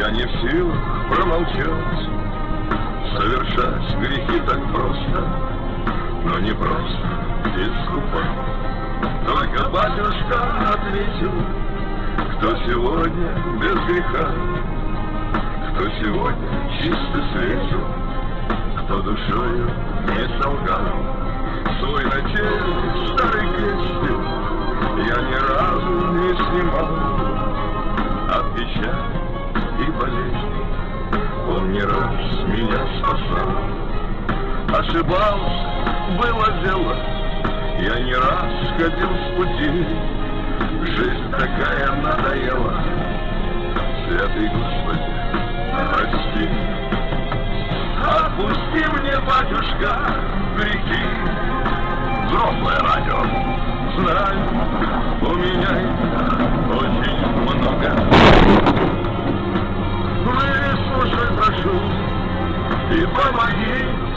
Я не в силах промолчать. Совершать грехи так просто, но не просто искупать. Только батюшка ответил, кто сегодня без греха, кто сегодня чисто светил, кто душою не солгал. Свой нательный старый крестик я ни разу не снимал. От печали и болезни он не раз меня спасал. Ошибался, было дело, я не раз сходил с пути. Жизнь такая надоела, святый Господи, прости. Отпусти мне, батюшка, грехи. Взрослое радио. Знаю, у меня их очень много. Выслушай, прошу, и помоги.